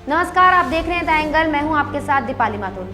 नमस्कार, आप देख रहे हैं द एंगल। मैं हूं आपके साथ दीपाली माथुर।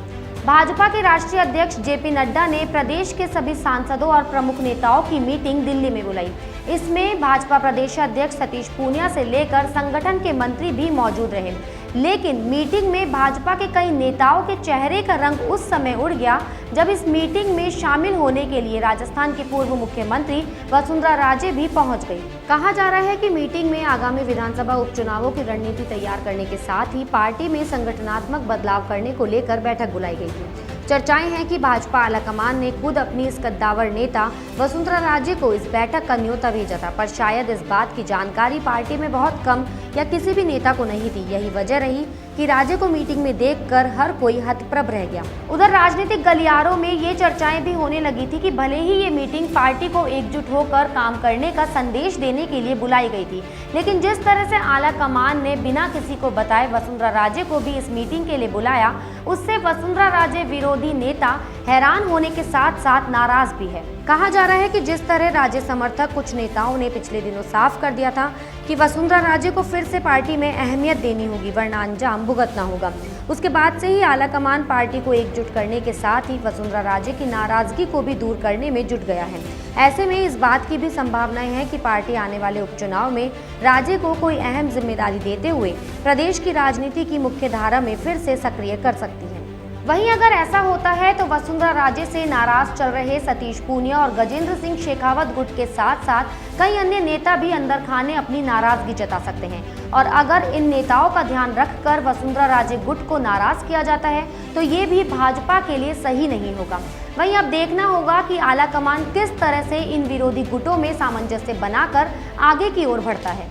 भाजपा के राष्ट्रीय अध्यक्ष जेपी नड्डा ने प्रदेश के सभी सांसदों और प्रमुख नेताओं की मीटिंग दिल्ली में बुलाई। इसमें भाजपा प्रदेश अध्यक्ष सतीश पूनिया से लेकर संगठन के मंत्री भी मौजूद रहे। लेकिन मीटिंग में भाजपा के कई नेताओं के चेहरे का रंग उस समय उड़ गया जब इस मीटिंग में शामिल होने के लिए राजस्थान की पूर्व मुख्यमंत्री वसुंधरा राजे भी पहुंच गई। कहा जा रहा है कि मीटिंग में आगामी विधानसभा उपचुनावों की रणनीति तैयार करने के साथ ही पार्टी में संगठनात्मक बदलाव करने को लेकर बैठक बुलाई गई थी। चर्चाएं हैं कि भाजपा आलाकमान ने खुद अपनी इस कद्दावर नेता वसुंधरा राजे को इस बैठक का न्योता भेजा था, पर शायद इस बात की जानकारी पार्टी में बहुत कम या किसी भी नेता को नहीं थी। यही वजह रही कि राजे को मीटिंग में देखकर हर कोई हतप्रभ रह गया। उधर राजनीतिक गलियारों में ये चर्चाएं भी होने लगी थी कि भले ही ये मीटिंग पार्टी को एकजुट होकर काम करने का संदेश देने के लिए बुलाई गई थी, लेकिन जिस तरह से आलाकमान ने बिना किसी को बताए वसुंधरा राजे को भी इस मीटिंग के लिए बुलाया, उससे वसुंधरा राजे विरोधी नेता हैरान होने के साथ साथ नाराज भी है। कहा जा रहा है कि जिस तरह राजे समर्थक कुछ नेताओं ने पिछले दिनों साफ कर दिया था कि वसुंधरा राजे को फिर से पार्टी में अहमियत देनी होगी वरना अंजाम भुगतना होगा, उसके बाद से ही आलाकमान पार्टी को एकजुट करने के साथ ही वसुंधरा राजे की नाराजगी को भी दूर करने में जुट गया है। ऐसे में इस बात की भी संभावनाएं हैं कि पार्टी आने वाले उपचुनाव में राजे को कोई अहम जिम्मेदारी देते हुए प्रदेश की राजनीति की मुख्य धारा में फिर से सक्रिय कर सकती है। वहीं अगर ऐसा होता है तो वसुंधरा राजे से नाराज चल रहे सतीश पूनिया और गजेंद्र सिंह शेखावत गुट के साथ साथ कई अन्य नेता भी अंदर खाने अपनी नाराजगी जता सकते हैं। और अगर इन नेताओं का ध्यान रखकर वसुंधरा राजे गुट को नाराज किया जाता है तो ये भी भाजपा के लिए सही नहीं होगा। वहीं अब देखना होगा कि आलाकमान किस तरह से इन विरोधी गुटों में सामंजस्य बनाकर आगे की ओर बढ़ता है।